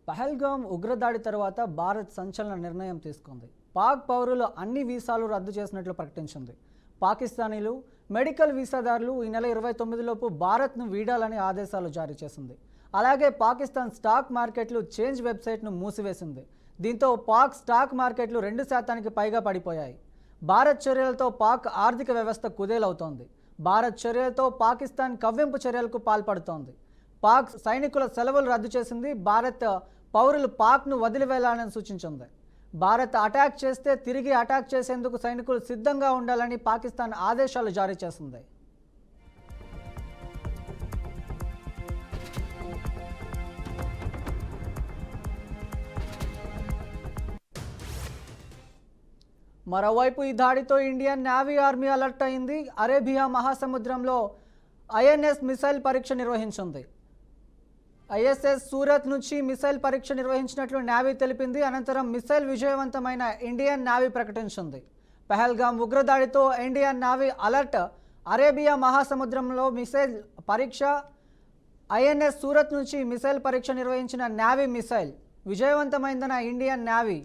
పహల్గామ్ ఉగ్రదాడి తర్వాత భారత్ సంచలన నిర్ణయం తీసుకుంది. పాక్ పౌరులు అన్ని వీసాలు రద్దు చేసినట్లు ప్రకటించింది. పాకిస్తానీలు, మెడికల్ వీసాదారులు ఈ నెల 29లోపు భారత్ను వీడాలని ఆదేశాలు జారీ చేసింది. అలాగే పాకిస్తాన్ స్టాక్ మార్కెట్లు చేంజ్ వెబ్సైట్ను మూసివేసింది. దీంతో పాక్ స్టాక్ మార్కెట్లు 2% పైగా పడిపోయాయి. భారత్ చర్యలతో పాక్ ఆర్థిక వ్యవస్థ కుదేలవుతోంది. భారత్ చర్యలతో పాకిస్తాన్ కవ్వింపు చర్యలకు పాల్పడుతోంది. పాక్ సైనికుల సెలవులు రద్దు చేసింది. భారత్ పౌరులు పాక్ను వదిలి వెళ్లాలని సూచించింది. భారత్ అటాక్ చేస్తే తిరిగి అటాక్ చేసేందుకు సైనికులు సిద్ధంగా ఉండాలని పాకిస్తాన్ ఆదేశాలు జారీ చేసింది. మరోవైపు ఈ దాడితో ఇండియన్ నేవీ ఆర్మీ అలర్ట్ అయింది. అరేబియా మహాసముద్రంలో ఐఎన్ఎస్ మిసైల్ పరీక్ష నిర్వహించింది. ఐఎస్ఎస్ సూరత్ నుంచి మిసైల్ పరీక్ష నిర్వహించినట్లు నేవీ తెలిపింది. అనంతరం మిసైల్ విజయవంతమైన ఇండియన్ నేవీ ప్రకటించింది. పహల్గామ్ ఉగ్రదాడితో ఇండియన్ నేవీ అలర్ట్. అరేబియా మహాసముద్రంలో మిసైల్ పరీక్ష. ఐఎన్ఎస్ సూరత్ నుంచి మిసైల్ పరీక్ష నిర్వహించిన నేవీ మిసైల్ విజయవంతమైందన్న ఇండియన్ నేవీ.